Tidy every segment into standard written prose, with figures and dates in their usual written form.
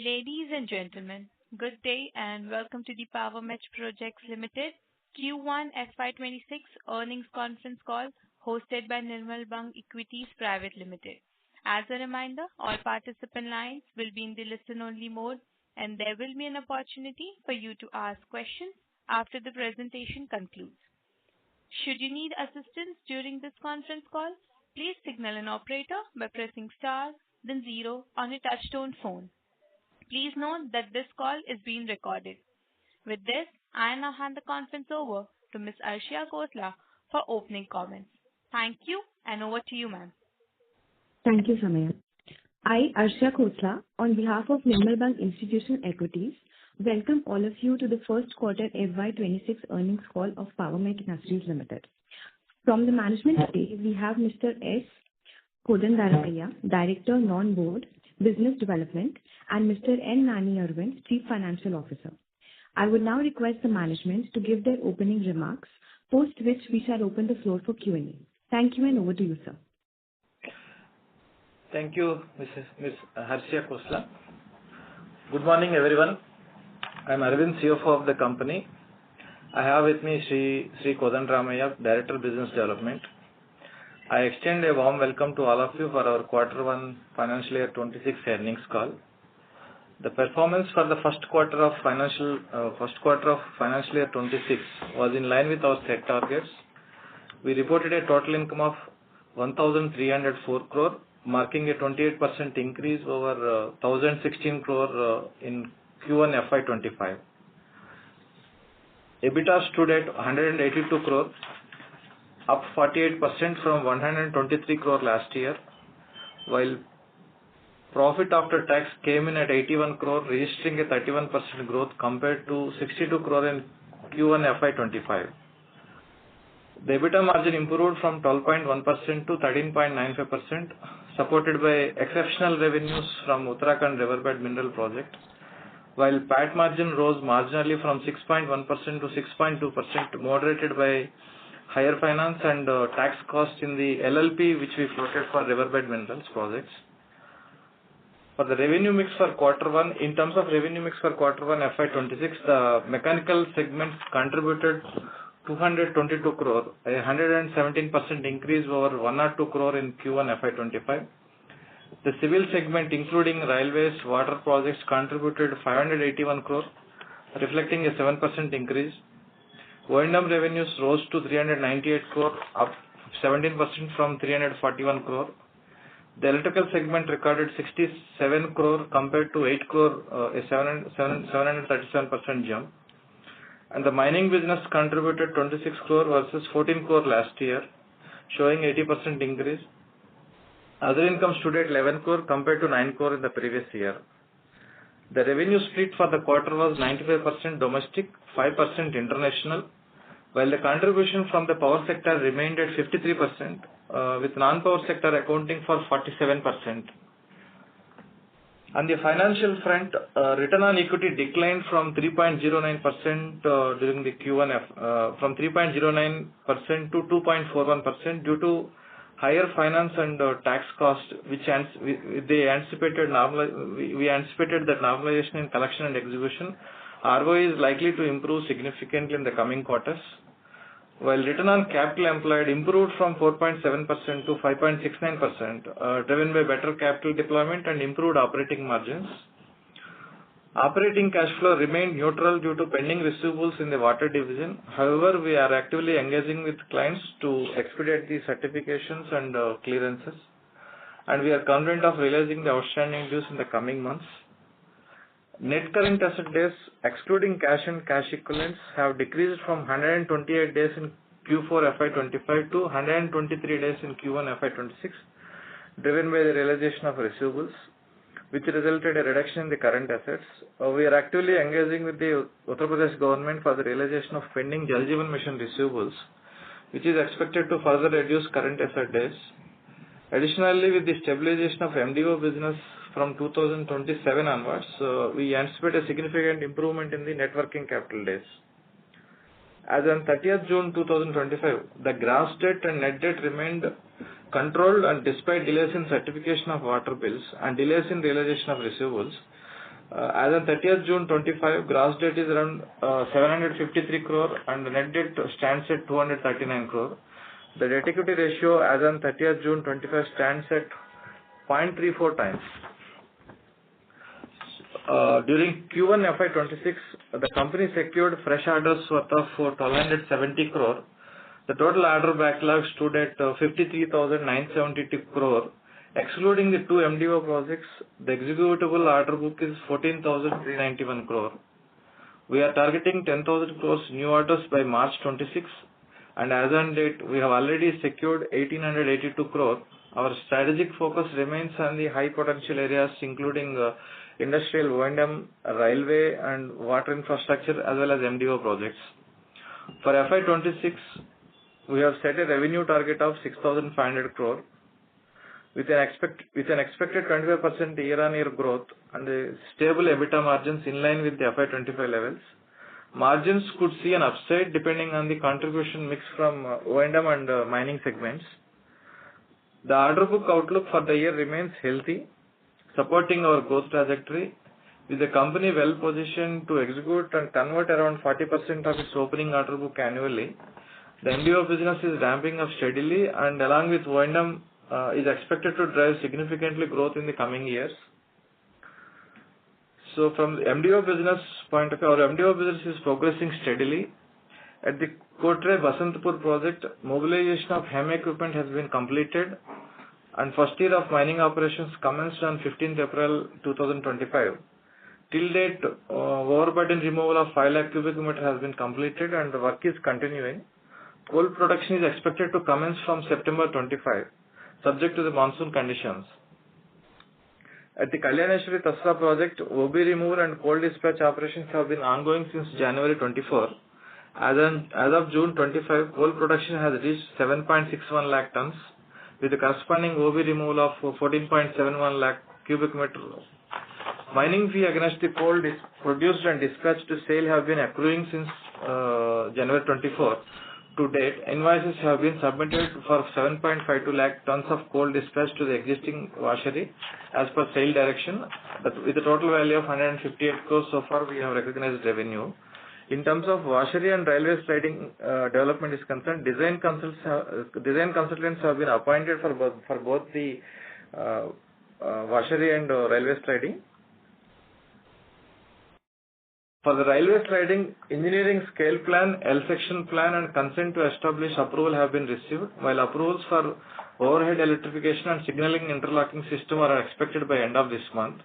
Ladies and gentlemen, good day and welcome to the Power Mech Projects Limited Q1 FY26 earnings conference call hosted by Nirmal Bang Equities Private Limited. As a reminder, all participant lines will be in the listen-only mode, and there will be an opportunity for you to ask questions after the presentation concludes. Should you need assistance during this conference call, please signal an operator by pressing star, then 0 on a touch-tone phone. Please note that this call is being recorded. With this, I now hand the conference over to Ms. Arshia Khosla for opening comments. Thank you, and over to you, ma'am. Thank you, Samaya. I, Arshia Khosla, on behalf of Nirmal Bang Institutional Equities, welcome all of you to the first quarter FY26 earnings call of Power Mech Industries Limited. From the management today, we have Mr. S. Kodandaramaiah, Director, Non-Board, Business Development, and Mr. N. Nani Arvind, Chief Financial Officer. I would now request the management to give their opening remarks, post which we shall open the floor for Q&A. Thank you, and over to you, sir. Thank you, Ms. Arshia Khosla. Good morning, everyone. I am Arvind, CFO of the company. I have with me Sri Kodandaramaiah, Director, Business Development. I extend a warm welcome to all of you for our Q1 financial year 26 earnings call. The performance for the first quarter of financial year 26 was in line with our set targets. We reported a total income of 1,304 crore, marking a 28% increase over 1,016 crore in Q1 FY25. EBITDA stood at 182 crore, up 48% from 123 crore last year, while profit after tax came in at 81 crore, registering a 31% growth compared to 62 crore in Q1 FY25. The EBITDA margin improved from 12.1% to 13.95%, supported by exceptional revenues from Uttarakhand Riverbed Mineral Project, while PAT margin rose marginally from 6.1% to 6.2%, moderated by higher finance and tax costs in the LLP which we floated for Riverbed Minerals projects. For the revenue mix for Q1, in terms of revenue mix for Q1 FY26, the mechanical segments contributed 222 crore, a 117% increase over 102 crore in Q1 FY25. The civil segment, including railways, water projects, contributed 581 crore, reflecting a 7% increase. O&M revenues rose to 398 crore, up 17% from 341 crore. The electrical segment recorded 67 crore compared to 8 crore, a 737% jump. And the mining business contributed 26 crore versus 14 crore last year, showing 80% increase. Other income stood at 11 crore compared to 9 crore in the previous year. The revenue split for the quarter was 95% domestic, 5% international, while the contribution from the power sector remained at 53%, with non-power sector accounting for 47%. On the financial front, return on equity declined from 3.09% during the Q1 from 3.09% to 2.41% due to higher finance and tax costs, which we anticipated that normalization in collection and execution. ROE is likely to improve significantly in the coming quarters, while return on capital employed improved from 4.7% to 5.69%, driven by better capital deployment and improved operating margins. Operating cash flow remained neutral due to pending receivables in the water division. However, we are actively engaging with clients to expedite the certifications and clearances, and we are confident of realizing the outstanding dues in the coming months. Net current asset days, excluding cash and cash equivalents, have decreased from 128 days in Q4 FY25 to 123 days in Q1 FY26, driven by the realization of receivables, which resulted in a reduction in the current assets. We are actively engaging with the Uttar Pradesh government for the realization of pending Jal Jeevan Mission receivables, which is expected to further reduce current asset days. Additionally, with the stabilization of MDO business from 2027 onwards, we anticipate a significant improvement in the net working capital days. As on 30th June 2025, the gross debt and net debt remained controlled, and despite delays in certification of water bills and delays in realization of receivables, As on 30th June 25, gross debt is around 753 crore and the net debt stands at 239 crore. The debt equity ratio as on 30th June 25 stands at 0.34 times. During Q1 FY26, the company secured fresh orders worth of 1,270 crore. The total order backlog stood at 53,972 crore. Excluding the two MDO projects, the executable order book is 14,391 crore. We are targeting 10,000 crores new orders by March 26, and as on date, we have already secured 1,882 crore. Our strategic focus remains on the high potential areas, including industrial O&M, railway, and water infrastructure, as well as MDO projects. For FY26, we have set a revenue target of 6,500 crore. With an expected 25% year-on-year growth and a stable EBITDA margins in line with the FY25 levels, margins could see an upside depending on the contribution mix from O&M and mining segments. The order book outlook for the year remains healthy, supporting our growth trajectory, with the company well positioned to execute and convert around 40% of its opening order book annually. The MDO business is ramping up steadily and along with O&M is expected to drive significantly growth in the coming years. So from the MDO business point of view, our MDO business is progressing steadily. At the Kotre Basantpur project, mobilization of HEM equipment has been completed and first year of mining operations commenced on 15th April 2025. Till date, overburden removal of 5 lakh cubic meter has been completed and the work is continuing. Coal production is expected to commence from September 25, subject to the monsoon conditions. At the Kalyaneshwari Tasra project, OB removal and coal dispatch operations have been ongoing since January 24. As of June 25, coal production has reached 7.61 lakh tons, with the corresponding OB removal of 14.71 lakh cubic meter. Mining fee against the coal produced and dispatched to sale have been accruing since January 24. To date, invoices have been submitted for 7.52 lakh tons of coal dispatched to the existing washery as per sale direction. With a total value of 158 crores so far, we have recognized revenue. In terms of washery and railway sliding development is concerned, design consultants have been appointed for both the washery and railway sliding. For the railway sliding, engineering scale plan, L-section plan and consent to establish approval have been received, while approvals for overhead electrification and signaling interlocking system are expected by end of this month.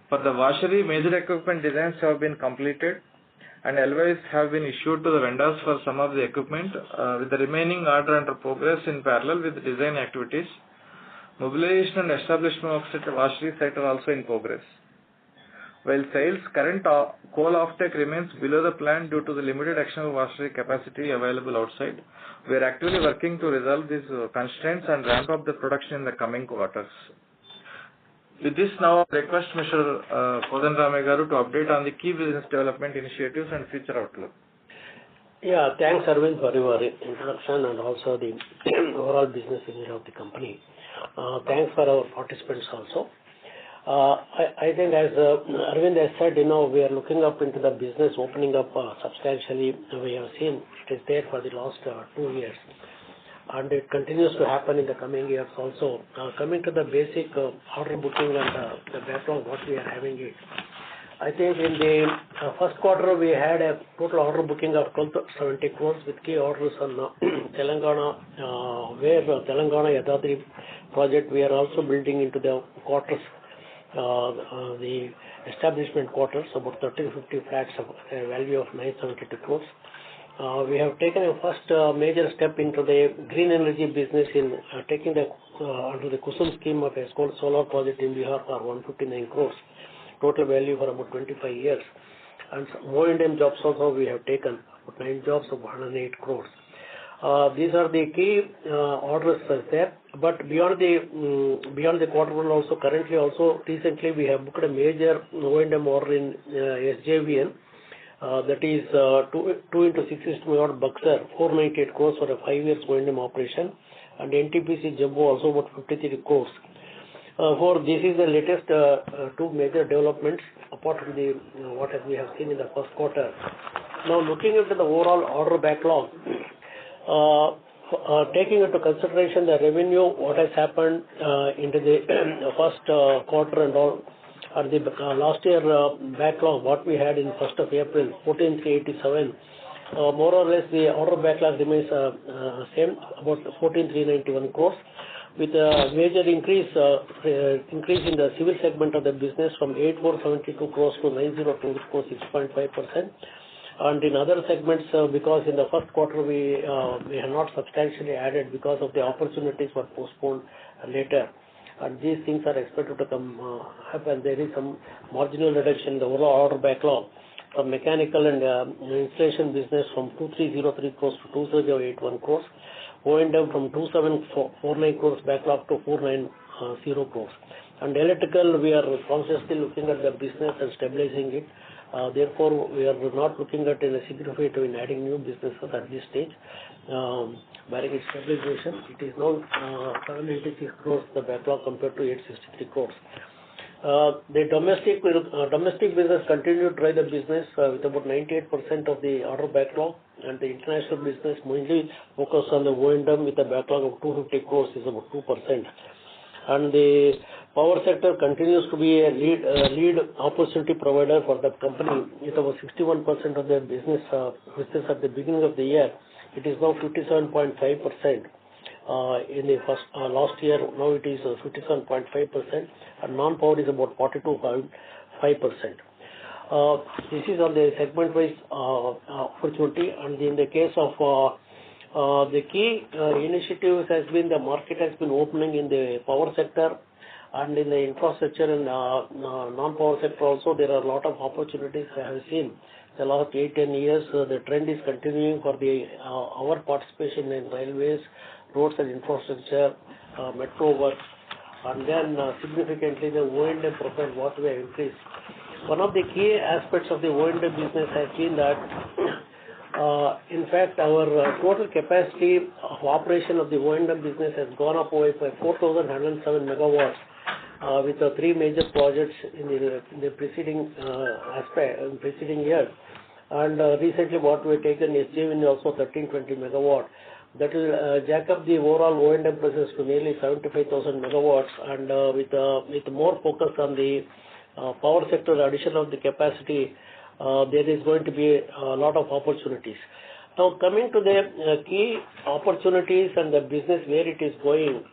For the washery, major equipment designs have been completed and LOIs have been issued to the vendors for some of the equipment, with the remaining order under progress in parallel with the design activities. Mobilization and establishment of such a washery site are also in progress. While sales current coal offtake remains below the plan due to the limited external washery capacity available outside, we are actively working to resolve these constraints and ramp up the production in the coming quarters. With this, now I request Mr. Kodanrame Garu to update on the key business development initiatives and future outlook. Yeah, thanks Arvind for your introduction and also the overall business vision of the company. Thanks for our participants also. I think as Arvind has said, we are looking up into the business opening up substantially. We have seen it is there for the last 2 years and it continues to happen in the coming years also. Coming to the basic order booking and the backlog what we are having it. I think in the first quarter we had a total order booking of 70 crores with key orders on Telangana, where Telangana Yadadri project we are also building into the quarters. The establishment quarters, about 30-50 flats of a value of 972 crores. We have taken a first major step into the green energy business in taking the under the Kusum scheme of a solar project in Bihar for 159 crores, total value for about 25 years. And O&M jobs also we have taken, about 9 jobs of 108 crores. These are the key orders there. But beyond the quarter one also, currently also recently we have booked a major O&M order in SJVN, that is 2 into 6 megawatt Buxar, 498 crores for a 5 years O&M operation, and NTPC Jammu also about 53 crores. For this is the latest two major developments apart from the what we have seen in the first quarter. Now looking into the overall order backlog, taking into consideration the revenue, what has happened into the first quarter and all, and the last year backlog, what we had in 1st of April, 14,387, more or less the order backlog remains same, about 14,391 crores, with a major increase in the civil segment of the business from 8,472 crores to 902 crores, 6.5%. And in other segments, because in the first quarter we have not substantially added because of the opportunities were postponed later. And these things are expected to come happen. There is some marginal reduction in the overall order backlog from mechanical and installation business from 2,303 crores to 2,081 crores, O&M from 2,749 crores backlog to 490 crores. And electrical, we are consciously looking at the business and stabilizing it. Therefore, we are not looking at a significant in adding new businesses at this stage. Barring its stabilization, it is now 786 crores the backlog compared to 863 crores. The domestic business continued to drive the business with about 98% of the order backlog, and the international business mainly focused on the O&M with a backlog of 250 crores is about 2%. And the power sector continues to be a lead opportunity provider for the company with about 61% of their business at the beginning of the year. It is now 57.5%. In the first last year, now it is 57.5%, and non-power is about 42.5%. This is on the segment-wise opportunity, and in the case of the key initiatives has been the market has been opening in the power sector and in the infrastructure and non-power sector also. There are a lot of opportunities I have seen the last 8-10 years. The trend is continuing for our participation in railways, roads and infrastructure, metro work, and then significantly the O&M profile what we have increased. One of the key aspects of the O&M business has been that in fact, our total capacity of operation of the O&M business has gone up by 4,107 megawatts with the three major projects in the preceding preceding year. And recently what we have taken is SJVN also 1320 megawatt. That will jack up the overall O&M business to nearly 75,000 megawatts, and with more focus on the power sector addition of the capacity, there is going to be a lot of opportunities. Now coming to the key opportunities and the business where it is going,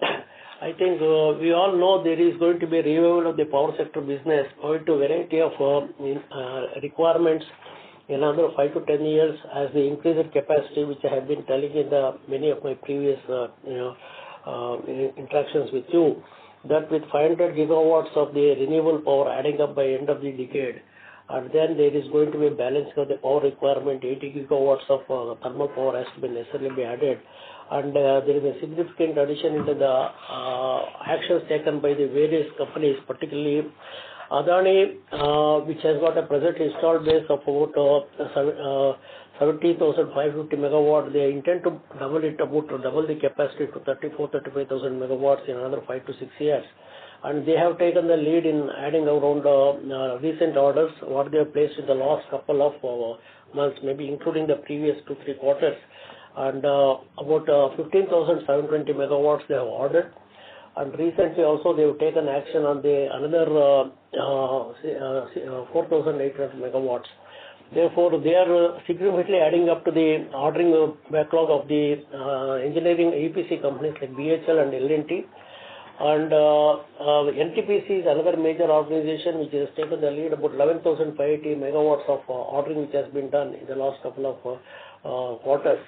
I think we all know there is going to be a revival of the power sector business owing to a variety of requirements in another 5 to 10 years as the increased capacity, which I have been telling in many of my previous interactions with you, that with 500 gigawatts of the renewable power adding up by end of the decade, and then there is going to be a balance of the power requirement. 80 gigawatts of thermal power has to be necessarily be added, and there is a significant addition into the actions taken by the various companies, particularly Adani, which has got a present installed base of about 70,550 megawatt. They intend to double the capacity to 35,000 megawatts in another 5 to 6 years. And they have taken the lead in adding around recent orders, what they have placed in the last couple of months, maybe including the previous 2-3 quarters. And about 15,720 megawatts they have ordered. And recently also they have taken action on another 4,800 megawatts. Therefore, they are significantly adding up to the ordering backlog of the engineering EPC companies like BHL and L&T. And NTPC is another major organization which has taken the lead, about 11,580 megawatts of ordering which has been done in the last couple of quarters.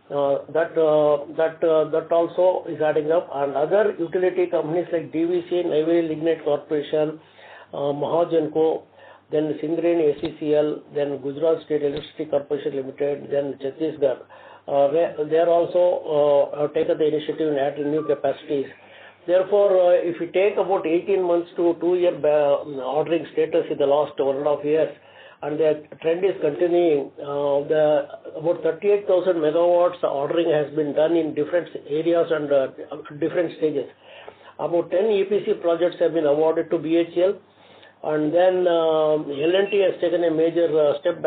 That also is adding up, and other utility companies like DVC, Neyveli Lignite Corporation, Mahajanko, then Singareni SCCL, then Gujarat State Electricity Corporation Limited, then Chhattisgarh. They are also have taken the initiative in adding new capacities. Therefore, if we take about 18 months to 2-year ordering status in the last 1.5 years, and the trend is continuing, about 38,000 megawatts ordering has been done in different areas and different stages. about 10 EPC projects have been awarded to BHEL. And then L&T has taken a major step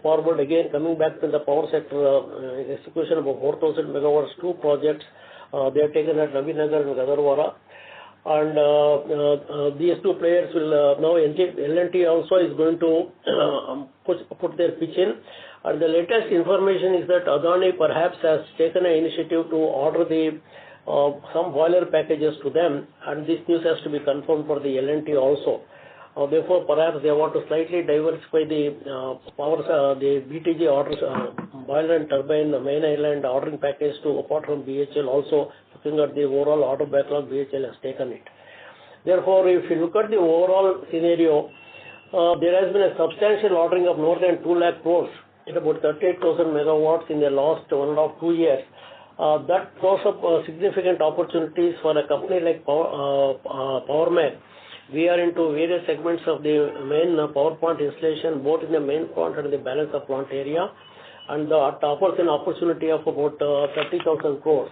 forward, again coming back to the power sector, execution of 4,000 megawatts, 2 projects they have taken at Nabinagar and Gadarwara. And these 2 players will now L&T also is going to put their pitch in. And the latest information is that Adani perhaps has taken an initiative to order the some boiler packages to them, and this news has to be confirmed for the L&T also. Therefore, perhaps they want to slightly diversify the the BTG orders, boiler and turbine, the main island ordering package to apart from BHEL also, looking at the overall order backlog, BHEL has taken it. Therefore, if you look at the overall scenario, there has been a substantial ordering of more than 2 lakh crores at about 38,000 megawatts in the last 1.5 to 2 years. That throws up significant opportunities for a company like Power Mech. We are into various segments of the main power plant installation, both in the main plant and the balance of plant area, and that offers an opportunity of about 30,000 crores.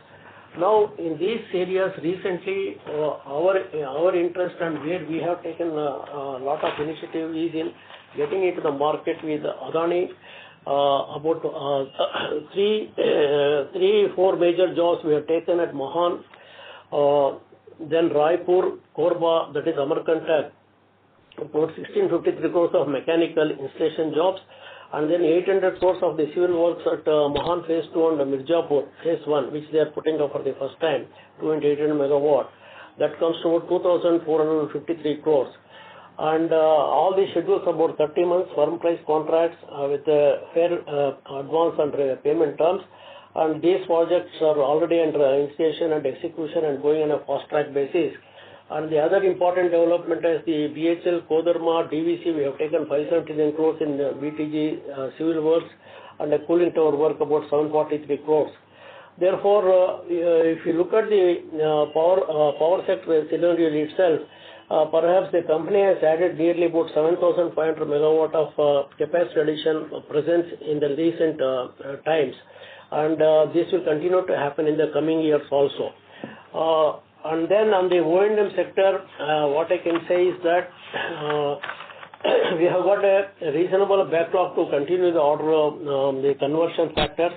Now, in these areas, recently, our interest and where we have taken a lot of initiative is in getting into the market with Adani. About 3-4 major jobs we have taken at Mahan, then Raipur, Korba, that is Amarkantak, about 1653 crores of mechanical installation jobs, and then 800 crores of the civil works at Mahan Phase 2 and Mirzapur Phase 1, which they are putting up for the first time, 2 into 800 megawatt. That comes to about 2,453 crores. And all these schedules about 30 months firm price contracts with fair advance and payment terms. And these projects are already under initiation and execution and going on a fast track basis. And the other important development is the BHEL, Kodarma, DVC. We have taken 579 crores in BTG civil works and a cooling tower work about 743 crores. Therefore, if you look at the power sector scenario itself, perhaps the company has added nearly about 7,500 megawatt of capacity addition presence in the recent times. And this will continue to happen in the coming years also. And then on the O&M sector, what I can say is that we have got a reasonable backlog to continue the order of the conversion factors,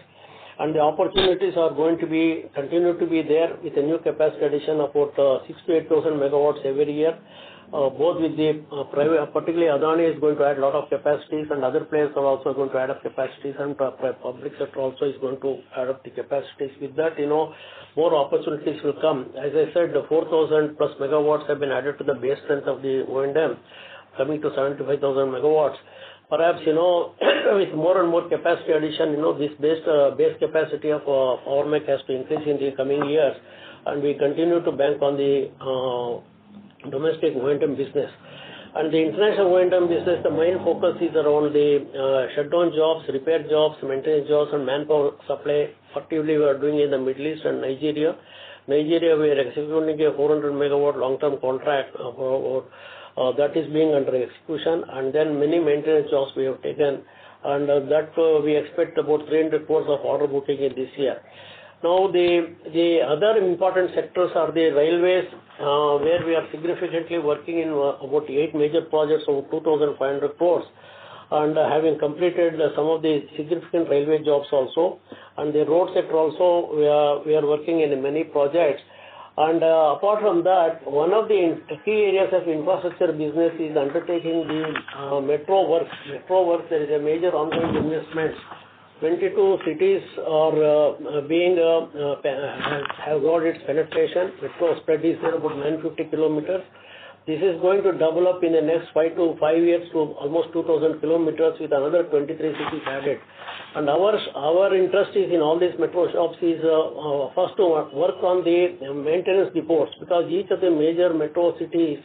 and the opportunities are going to continue to be there with a new capacity addition of about 6,000 to 8,000 megawatts every year. Both with the private, particularly Adani is going to add a lot of capacities, and other players are also going to add up capacities, and public sector also is going to add up the capacities. With that, more opportunities will come. As I said, the 4,000 plus megawatts have been added to the base strength of the O&M, coming to 75,000 megawatts. Perhaps, with more and more capacity addition, this base capacity of Power Mech has to increase in the coming years, and we continue to bank on the domestic O&M business. And the international O&M business, the main focus is around the shutdown jobs, repair jobs, maintenance jobs, and manpower supply. Effectively, we are doing in the Middle East and Nigeria. Nigeria, we are executing a 400 megawatt long-term contract that is being under execution, and then many maintenance jobs we have taken, and that we expect about 300 crores of order booking in this year. Now, the other important sectors are the railways, where we are significantly working in about 8 major projects of 2,500 crores, and having completed some of the significant railway jobs also. And the road sector also, we are working in many projects. And apart from that, one of the key areas of infrastructure business is undertaking the metro works. Metro works, there is a major ongoing investment. 22 cities are have got its penetration. Metro spread is there about 950 kilometers. This is going to develop in the next 5 years to almost 2,000 kilometers with another 23 cities added. And our interest is in all these metro shops is first to work on the maintenance depots, because each of the major metro cities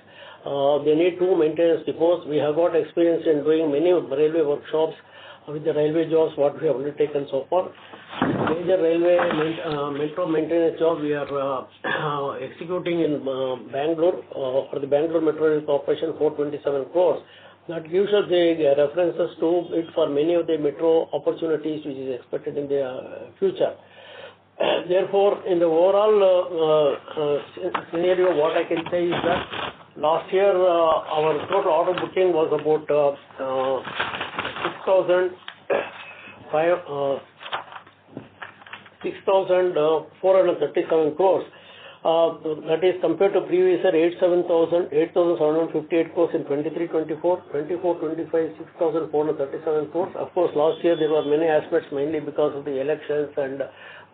they need 2 maintenance depots. We have got experience in doing many railway workshops with the railway jobs what we have undertaken so far. Major railway metro maintenance job we are executing in Bangalore for the Bangalore Metro Rail Corporation, 427 crores. That gives us the references to it for many of the metro opportunities which is expected in the future. Therefore, in the overall scenario, what I can say is that last year our total order booking was about 6,437 crores. That is compared to previous year 8,758 crores in 23-24, 24-25, 6,437 crores. Of course, last year there were many aspects, mainly because of the elections and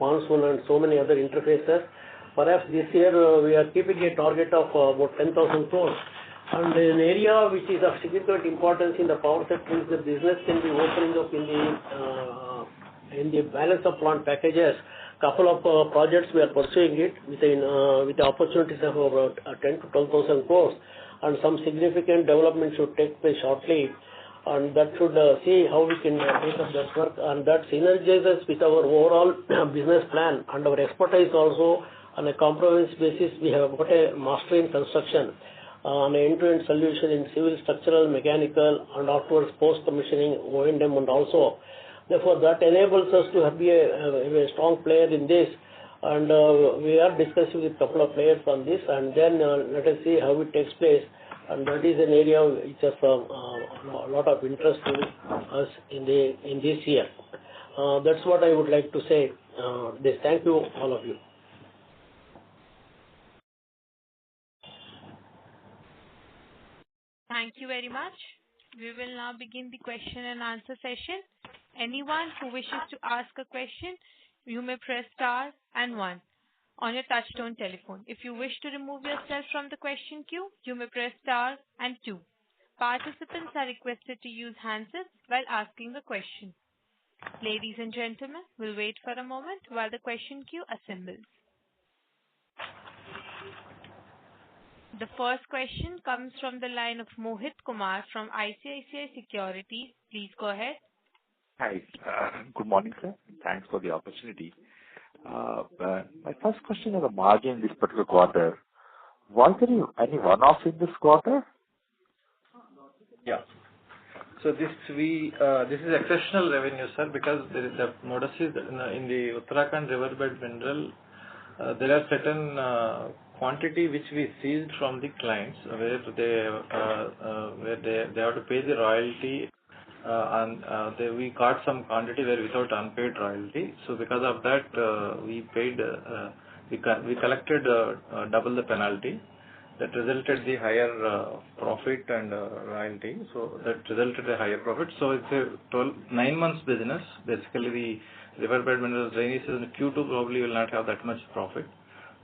monsoon and so many other interfaces. Perhaps this year we are keeping a target of about 10,000 crores. And an area which is of significant importance in the power sector is the business can be opening up in the balance of plant packages. Couple of projects we are pursuing it with the opportunities of about 10 to 12,000 crores, and some significant development should take place shortly, and that should see how we can take up that work, and that synergizes with our overall business plan and our expertise also. On a comprehensive basis, we have got a master in construction, an end-to-end solution in civil, structural, mechanical, and afterwards post-commissioning, O&M, and also. Therefore, that enables us to be a strong player in this, and we are discussing with a couple of players on this, and then let us see how it takes place, and that is an area which has a lot of interest to us in this year. That's what I would like to say. Thank you, all of you. Thank you very much. We will now begin the question and answer session. Anyone who wishes to ask a question, you may press star and 1 on your touchtone telephone. If you wish to remove yourself from the question queue, you may press star and 2. Participants are requested to use handsets while asking the question. Ladies and gentlemen, we'll wait for a moment while the question queue assembles. The first question comes from the line of Mohit Kumar from ICICI Securities. Please go ahead. Hi. Good morning, sir. Thanks for the opportunity. My first question is the margin this particular quarter. Was there any one-off in this quarter? Yeah. So this is exceptional revenue, sir, because there is a notices in the Uttarakhand riverbed mineral. There are certain quantity which we seized from the clients where they have to pay the royalty, and we got some quantity where without unpaid royalty. So because of that, we collected double the penalty. That resulted the higher profit and royalty. So that resulted a higher profit. So it's a 9 months business. Basically, the riverbed minerals rainy season Q2 probably will not have that much profit.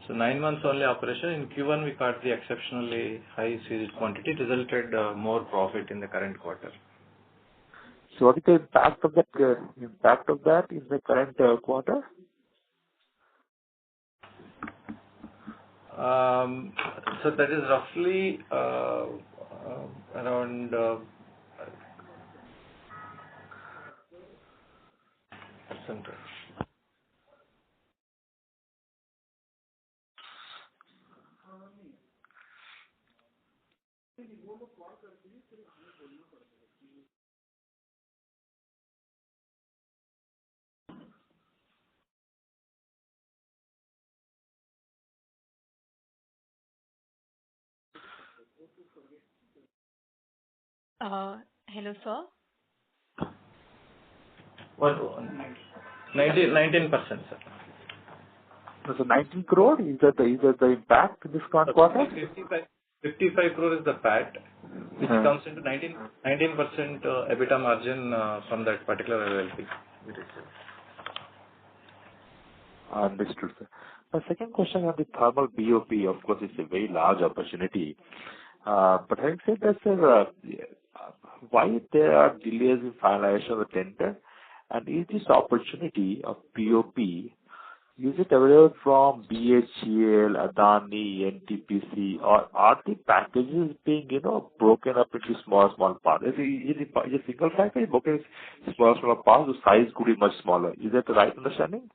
So 9 months only operation. In Q1 we got the exceptionally high seized quantity, resulted more profit in the current quarter. So what is the impact of that in the current quarter? So that is roughly around percentage. Hello, sir. What? 19%, sir. So 19 crore is that the impact in this quarter? 55 crore is the PAT, which comes into 19% EBITDA margin from that particular LLP. Understood, sir. My second question on the thermal BOP, of course, it's a very large opportunity. But having said that, sir, why there are delays in finalization of the tender? And is this opportunity of BOP, is it available from BHEL, Adani, NTPC, or are the packages being, broken up into small parts? Is a single package broken into small parts? The size could be much smaller. Is that the right understanding?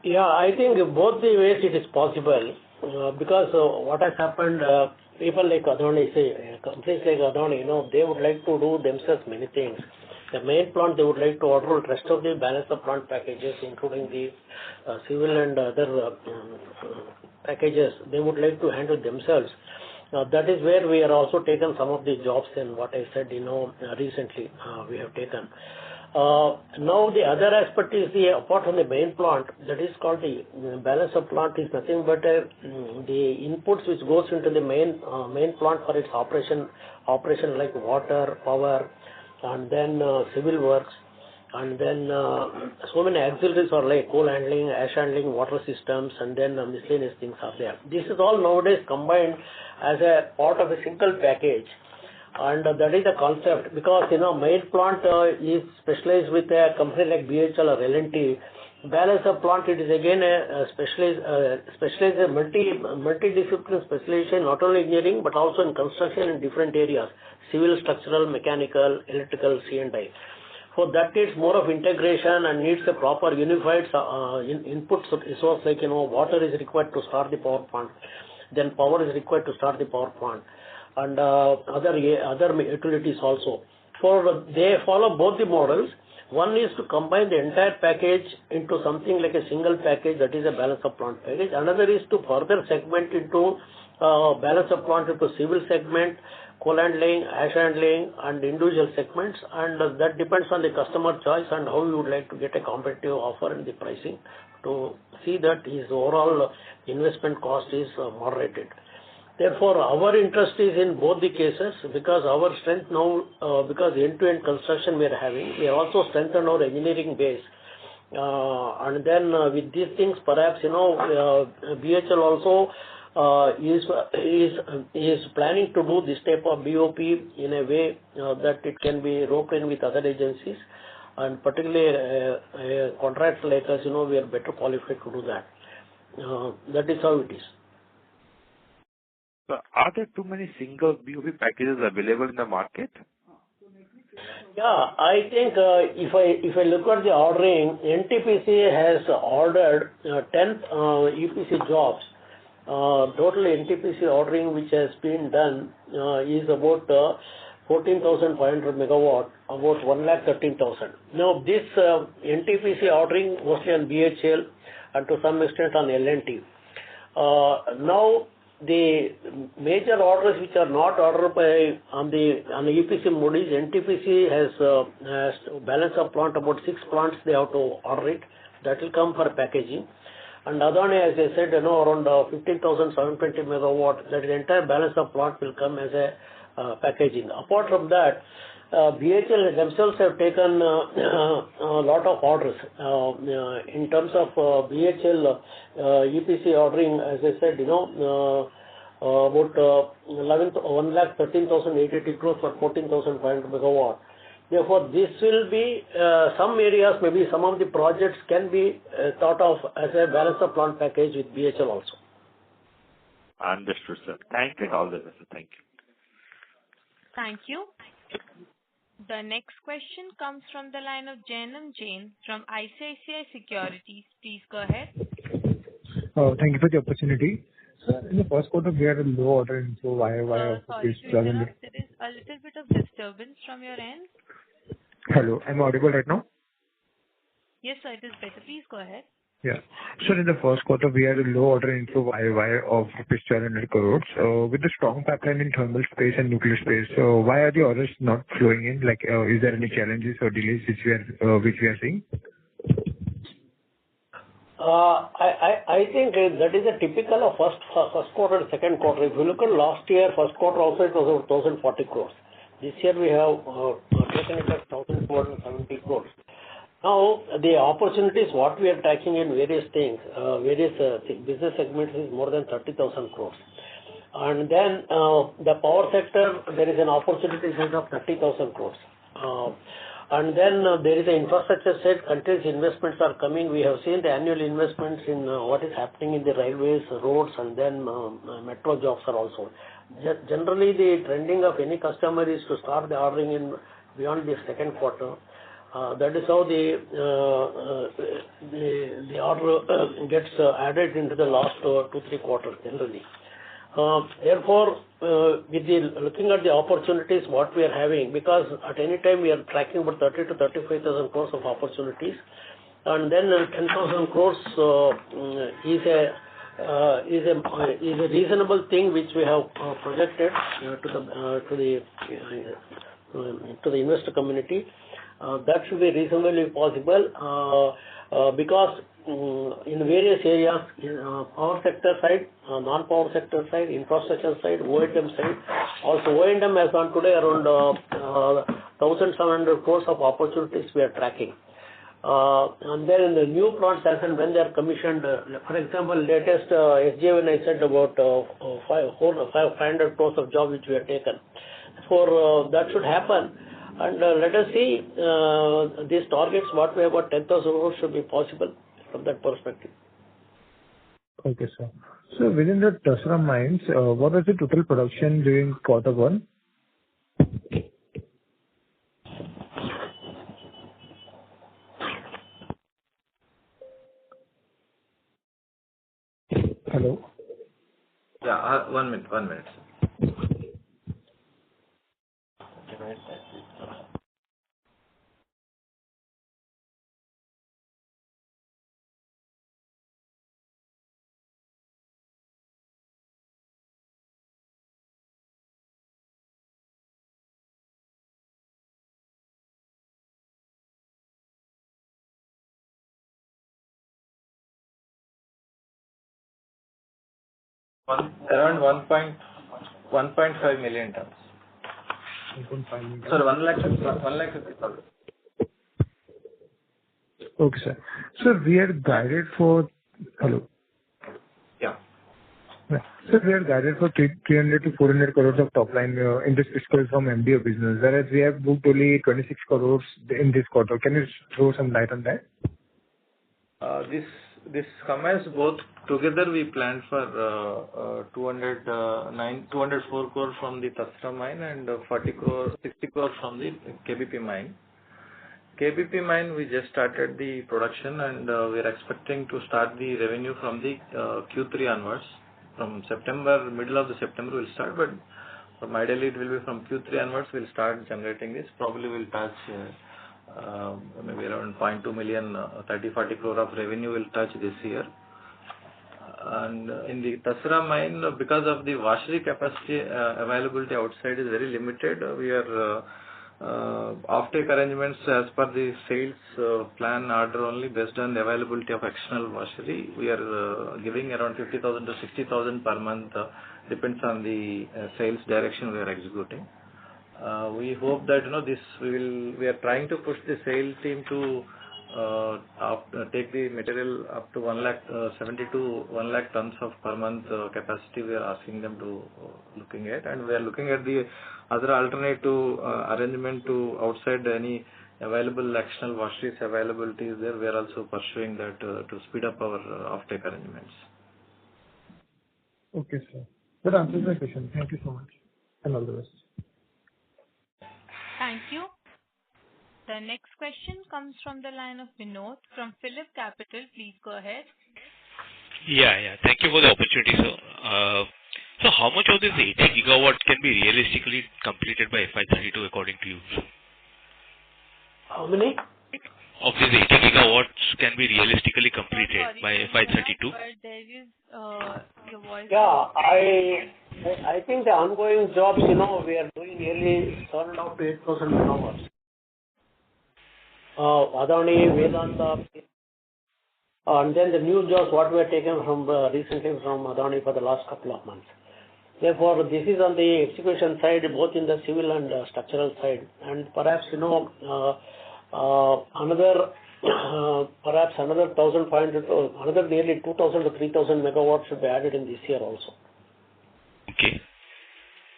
Yeah, I think both the ways it is possible, because what has happened, people like Adani, companies like Adani, they would like to do themselves many things. The main plant, they would like to order the rest of the balance of plant packages, including the civil and other packages. They would like to handle themselves. That is where we are also taken some of the jobs and what I said, recently we have taken. Now the other aspect is apart from the main plant, that is called the balance of plant is nothing but the inputs which goes into the main plant for its operation like water, power, and then civil works, and then so many auxiliaries are like coal handling, ash handling, water systems, and then miscellaneous things are there. This is all nowadays combined as a part of a single package. And that is the concept, because main plant is specialized with a company like BHL or L&T. Balance of plant, it is again a specialized multidisciplinary specialization, not only engineering but also in construction in different areas: civil, structural, mechanical, electrical, C&I. For that, it's more of integration and needs a proper unified input resource, like water is required to start the power plant, then power is required to start the power plant, and other utilities also. They follow both the models. One is to combine the entire package into something like a single package, that is a balance of plant package. Another is to further segment into balance of plant into civil segment, coal handling, ash handling, and individual segments, and that depends on the customer choice and how you would like to get a competitive offer in the pricing to see that his overall investment cost is moderated. Therefore, our interest is in both the cases, because our strength now, because end-to-end construction we are having, we have also strengthened our engineering base. And then with these things, perhaps, BHL also is planning to do this type of BOP in a way that it can be roped in with other agencies, and particularly a contract like us, we are better qualified to do that. That is how it is. So are there too many single BOP packages available in the market? Yeah, I think if I look at the ordering, NTPC has ordered 10 EPC jobs. Total NTPC ordering which has been done is about 14,500 megawatt, about 1,13,000. Now this NTPC ordering mostly on BHL and to some extent on L&T. Now the major orders which are not ordered by on the EPC mode is NTPC has balance of plant, about 6 plants they have to order it. That will come for packaging. And Adani, as I said, around 15,720 megawatt, that is entire balance of plant will come as a packaging. Apart from that, BHL themselves have taken a lot of orders. In terms of BHL EPC ordering, as I said, about 1,13,880 crores for 14,500 megawatt. Therefore, this will be some areas, maybe some of the projects can be thought of as a balance of plant package with BHL also. Understood, sir. Thank you and all the best. Thank you. Thank you. The next question comes from the line of Jainam Jain from ICICI Securities. Please go ahead. Thank you for the opportunity. Sir, in the first quarter, we had a low order inflow. Why? Sorry to interrupt. There is a little bit of disturbance from your end. Hello, am I audible right now? Yes, sir, it is better. Please go ahead. Yeah. So in the first quarter, we had a low order inflow YY of rupees 1,200 crores. With the strong pipeline in thermal space and nuclear space, why are the orders not flowing in? Like, is there any challenges or delays which we are seeing? I think that is a typical of first quarter and second quarter. If you look at last year, first quarter also it was over 1,040 crores. This year we have taken it at 1,270 crores. Now, the opportunities, what we are tracking in various things, various business segments is more than 30,000 crores. And then the power sector, there is an opportunity size of 30,000 crores. And then there is an infrastructure set, countries' investments are coming. We have seen the annual investments in what is happening in the railways, roads, and then metro jobs are also. Generally, the trending of any customer is to start the ordering in beyond the second quarter. That is how the order gets added into the last 2-3 quarters generally. Therefore, looking at the opportunities what we are having, because at any time we are tracking about 30 to 35,000 crores of opportunities, and then 10,000 crores is a reasonable thing which we have projected to the investor community. That should be reasonably possible because in various areas, power sector side, non-power sector side, infrastructure side, O&M side. Also, O&M has on today around 1,700 crores of opportunities we are tracking. And then in the new plants, as and when they are commissioned, for example, latest SJ when I said about 500 crores of job which we have taken. For that should happen. And let us see these targets, what we have got 10,000 crores should be possible from that perspective. Okay, sir. So within the Tasra mines, what was the total production during quarter one? Hello? Yeah, 1 minute. Around 1.5 million tons. 1.5 million. Sorry, 1,50,000. Okay, sir. So we are guided for... Hello? Yeah. So we are guided for 300 to 400 crores of top line in this fiscal from MDO business, whereas we have booked only 26 crores in this quarter. Can you throw some light on that? This combines both together. We planned for 204 crore from the Tasra mine and 60 crore from the KBP mine. KBP mine, we just started the production and we are expecting to start the revenue from the Q3 onwards. From September, middle of the September we'll start, but from ideally it will be from Q3 onwards we'll start generating this. Probably we'll touch maybe around 0.2 million, 30-40 crore of revenue will touch this year. And in the Tasra mine, because of the washery capacity availability outside is very limited, we are offtake arrangements as per the sales plan order only based on the availability of external washery. We are giving around 50,000 to 60,000 per month, depends on the sales direction we are executing. We hope that we are trying to push the sales team to take the material up to 70 to 1 lakh tons of per month capacity. We are asking them to looking at, and we are looking at the other alternative arrangement to outside any available external washeries availability is there. We are also pursuing that to speed up our offtake arrangements. Okay, sir. That answers my question. Thank you so much, and all the best. Thank you. The next question comes from the line of Vinod from Phillip Capital. Please go ahead. Yeah. Thank you for the opportunity, sir. So how much of this 80 gigawatts can be realistically completed by FY32 according to you? How many? Of these 80 gigawatts can be realistically completed by FY32? There is your voice. Yeah, I think the ongoing jobs, we are doing nearly 7,000 to 8,000 megawatts. Adani, Vedanta, and then the new jobs what we have taken from recently from Adani for the last couple of months. Therefore, this is on the execution side, both in the civil and structural side, and perhaps another 1,500 to another nearly 2,000 to 3,000 megawatts should be added in this year also. Okay.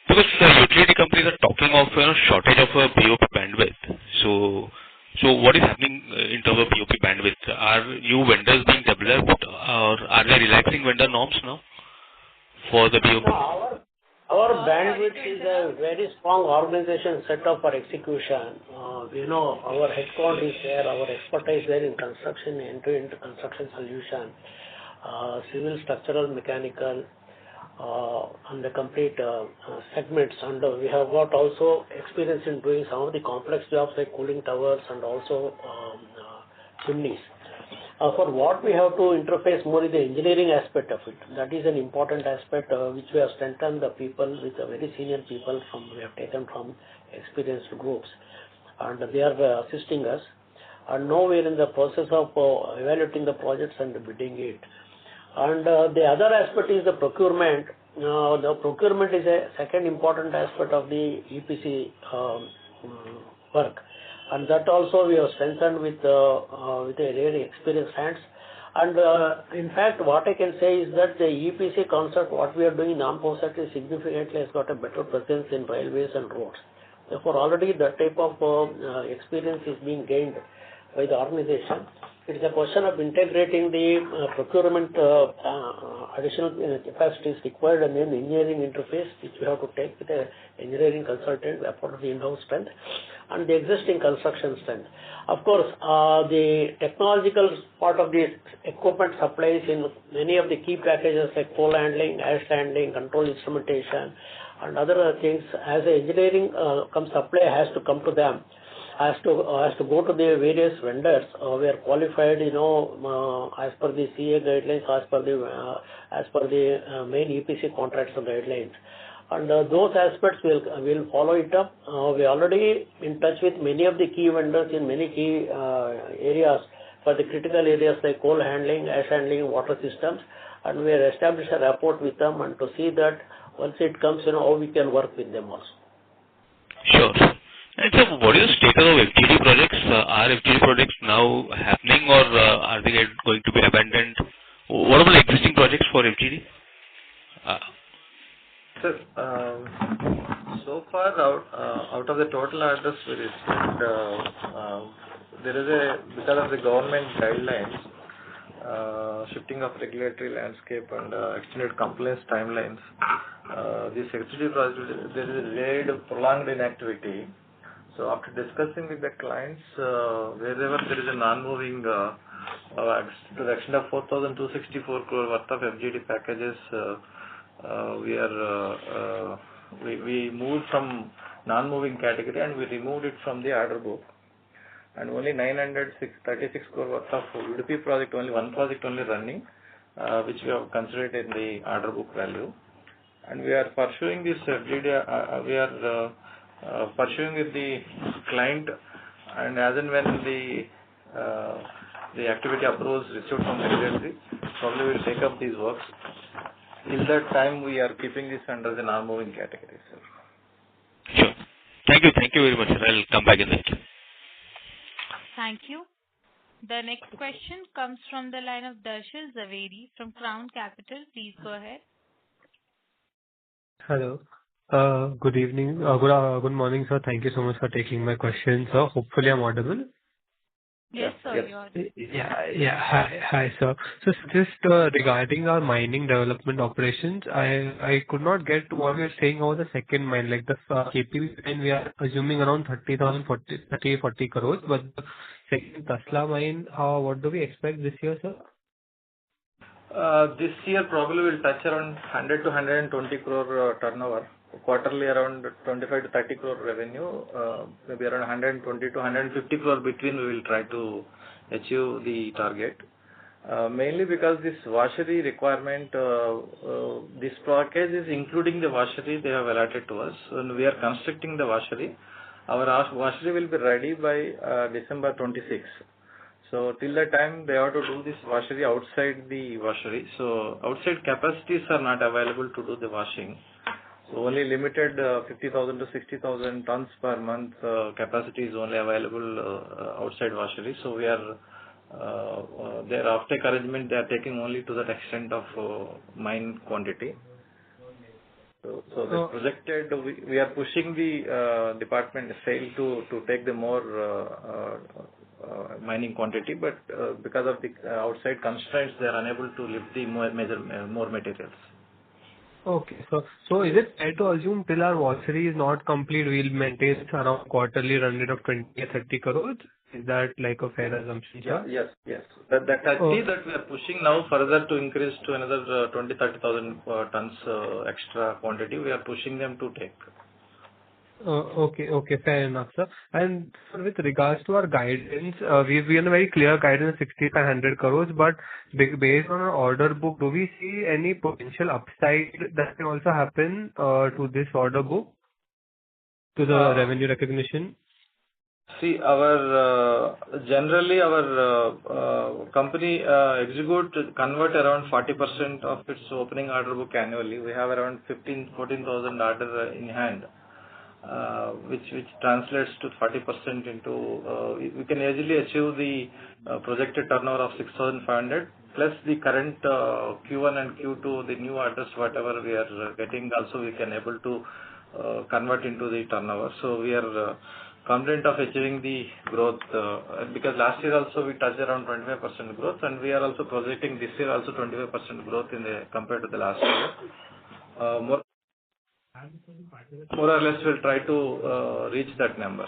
Because utility companies are talking of shortage of BOP bandwidth. So what is happening in terms of BOP bandwidth? Are new vendors being developed, or are they relaxing vendor norms now for the BOP? No, our bandwidth is a very strong organization set up for execution. Our headcount is there, our expertise there in construction, end-to-end construction solution, civil, structural, mechanical. on the complete segments, and we have got also experience in doing some of the complex jobs like cooling towers and also chimneys. For what we have to interface more is the engineering aspect of it. That is an important aspect which we have strengthened the people with very senior people we have taken from experienced groups, and they are assisting us. And now we are in the process of evaluating the projects and bidding it. And the other aspect is the procurement. The procurement is a second important aspect of the EPC work, and that also we have strengthened with a really experienced hands. And in fact, what I can say is that the EPC concept, what we are doing in non-construction, significantly has got a better presence in railways and roads. Therefore, already that type of experience is being gained by the organization. It is a question of integrating the procurement additional capacities required and then engineering interface, which we have to take with an engineering consultant, part of the in-house strength, and the existing construction strength. Of course, the technological part of the equipment supplies in many of the key packages like coal handling, ash handling, control instrumentation, and other things, as the engineering supply has to come to them, has to go to the various vendors. We are qualified, as per the CA guidelines, as per the main EPC contracts and guidelines, and those aspects will follow it up. We are already in touch with many of the key vendors in many key areas for the critical areas like coal handling, ash handling, water systems, and we have established a rapport with them and to see that once it comes, how we can work with them also. Sure. And so what is the status of FGD projects? Are FGD projects now happening, or are they going to be abandoned? What about the existing projects for FGD? Sir, so far out of the total orders we received, there is because of the government guidelines, shifting of regulatory landscape and extended compliance timelines, this FGD project, there is a delayed, prolonged inactivity. So after discussing with the clients, wherever there is a non-moving to the extent of 4,264 crore worth of FGD packages, we moved from non-moving category and we removed it from the order book. And only 936 crore worth of UDP project, only one project only running, which we have considered in the order book value. And we are pursuing this FGD. We are pursuing with the client, and as and when the activity approvals received from the regulatory, probably we will take up these works. Till that time, we are keeping this under the non-moving category, sir. Sure. Thank you very much, sir. I'll come back in the queue. Thank you. The next question comes from the line of Darshil Zaveri from Crown Capital. Please go ahead. Hello. Good evening. Good morning, sir. Thank you so much for taking my question, sir. Hopefully, I'm audible. Yes, sir. Yes. You're audible. Yeah. Hi, sir. So just regarding our mining development operations, I could not get what you're saying over the second mine, like the KP mine, we are assuming around 40 crores, but the second Tasla mine, what do we expect this year, sir? This year probably will touch around 100 to 120 crore turnover. Quarterly around 25 to 30 crore revenue, maybe around 120 to 150 crore between we will try to achieve the target. Mainly because this washery requirement, this package is including the washery they have allotted to us, and we are constructing the washery. Our washery will be ready by December 26. So till that time they have to do this washery outside the washery. So outside capacities are not available to do the washing. So only limited 50,000 to 60,000 tons per month capacity is only available outside washery. So we are their offtake arrangement they are taking only to that extent of mine quantity. So the projected we are pushing the department sale to take the more mining quantity, but because of the outside constraints they are unable to lift the more materials. Okay. So is it fair to assume till our washery is not complete, we'll maintain around quarterly run rate of 20 or 30 crores? Is that like a fair assumption, Yeah. sir? Yes. That 30 Oh, that we are pushing now further to increase to another 20,000-30,000 tons extra quantity, we are pushing them to take. okay. Fair enough, sir. And sir, with regards to our guidance, we've given a very clear guidance, 6,500 crores, but based on our order book, do we see any potential upside that can also happen to this order book, to the Uh, revenue recognition? See, generally our company convert around 40% of its opening order book annually. We have around 14,000 order in hand, which translates to 40% into, we can easily achieve the projected turnover of 6,500 plus the current Q1 and Q2, the new orders, whatever we are getting, also we can able to convert into the turnover. So we are confident of achieving the growth, because last year also we touched around 25% growth, and we are also projecting this year also 25% growth compared to the last year. More or less we'll try to reach that number.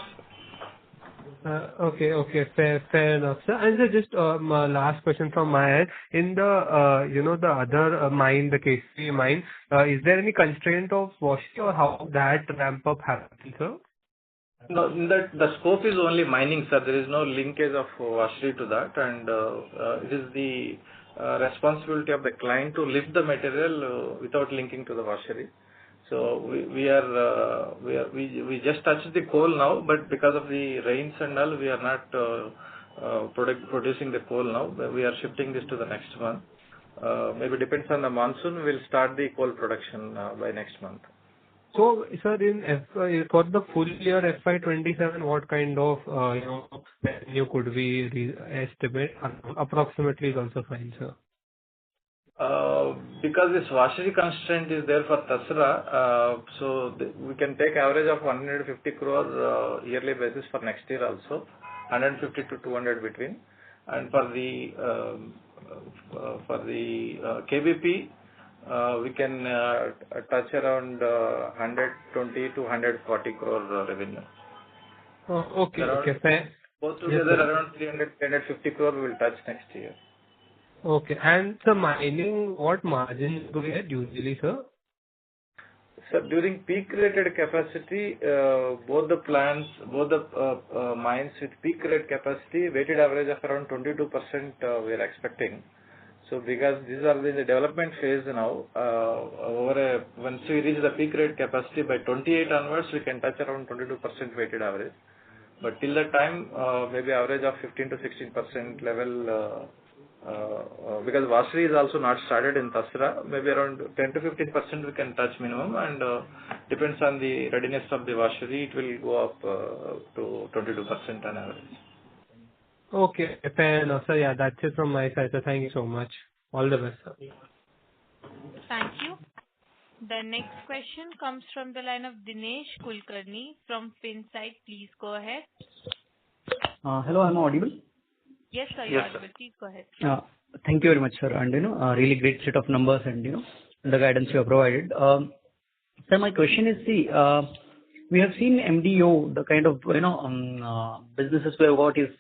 Okay. Fair enough, sir. And sir, just my last question from my end. In the, the other mine, the KC mine, is there any constraint of washing or how that ramp up happens, sir? No, the scope is only mining, sir. There is no linkage of washery to that, and it is the responsibility of the client to lift the material without linking to the washery. So we just touched the coal now, but because of the rains and all, we are not producing the coal now. We are shifting this to the next month. Maybe depends on the monsoon. We'll start the coal production by next month. So, sir, for the full year FY27, what kind of revenue could we estimate? Approximately is also fine, sir. Because this washery constraint is there for Tasra, so we can take average of 150 crore yearly basis for next year also, 150 to 200 between. And for the KBP, we can touch around 120 to 140 crore revenue. Oh, okay, fair. Both together around 350 crore we will touch next year. Okay, and the mining, what margins do we get usually, sir? Sir, during peak rated capacity, both the mines with peak rated capacity, weighted average of around 22% we are expecting. So because these are in the development phase now, once we reach the peak rate capacity by 28 onwards, we can touch around 22% weighted average. But till that time, maybe average of 15 to 16% level, because washery is also not started in Tasra, maybe around 10 to 15% we can touch minimum, and depends on the readiness of the washery, it will go up to 22% on average. Okay, fair enough, sir. Yeah, that's it from my side, sir. Thank you so much. All the best, sir. Thank you. The next question comes from the line of Dinesh Kulkarni from Finsight. Please go ahead. Hello, am I audible? Yes, sir, you're audible. Please go ahead. Thank you very much, sir. And a really great set of numbers and the guidance you have provided. Sir, my question is, we have seen MDO, the kind of businesses we have got is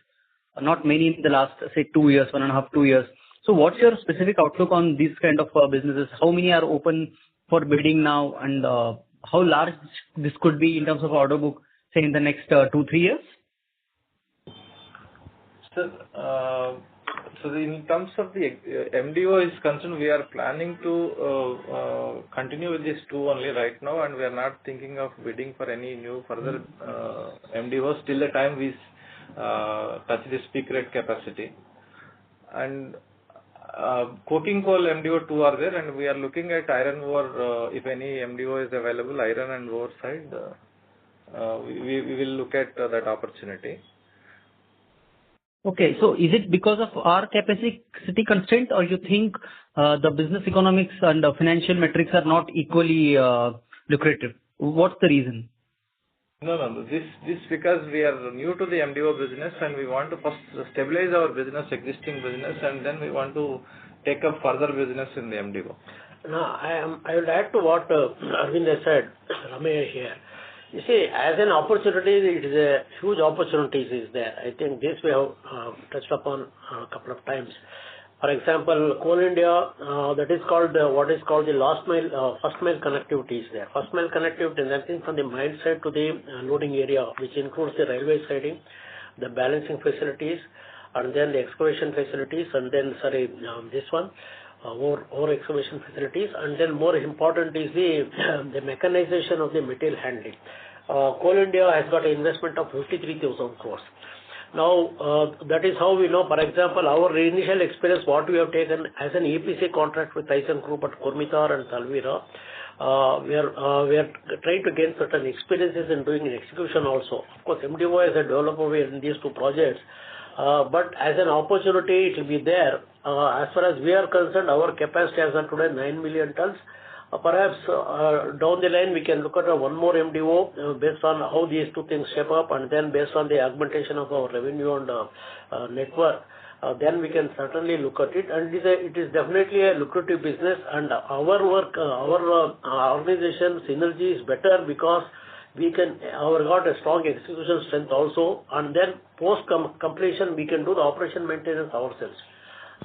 not many in the last, say, 2 years, 1.5, 2 years. So what's your specific outlook on these kind of businesses? How many are open for bidding now, and how large this could be in terms of order book, say, in the next 2-3 years? Sir, so in terms of the MDO is concerned, we are planning to continue with these 2 only right now, and we are not thinking of bidding for any new further MDOs till the time we touch this peak rate capacity. And coking coal MDO 2 are there, and we are looking at iron ore. If any MDO is available, iron and ore side, we will look at that opportunity. Okay, so is it because of our capacity constraint, or you think the business economics and financial metrics are not equally lucrative? What's the reason? No. This because we are new to the MDO business, and we want to first stabilize our existing business, and then we want to take up further business in the MDO. No, I will add to what Arvind has said, Ramaya here. You see, as an opportunity, it is a huge opportunities is there. I think this we have touched upon a couple of times. For example, Coal India, that is called what is called the last mile, first mile connectivity is there. First mile connectivity is nothing from the mine side to the loading area, which includes the railway siding, the balancing facilities, and then the excavation facilities, and then this one. Ore excavation facilities, and then more important is the mechanization of the material handling. Coal India has got an investment of 53,000 crores. Now, that is how we know, for example, our initial experience, what we have taken as an EPC contract with Tyson Group at Kurmitar and Talvira. We are trying to gain certain experiences in doing execution also. Of course, MDO as a developer in these two projects. But as an opportunity, it will be there. As far as we are concerned, our capacity as of today 9 million tons. Perhaps down the line, we can look at one more MDO based on how these two things shape up, and then based on the augmentation of our revenue and network, then we can certainly look at it. And it is definitely a lucrative business, and our work, our organization synergy is better because we can got a strong execution strength also, and then post completion we can do the operation maintenance ourselves.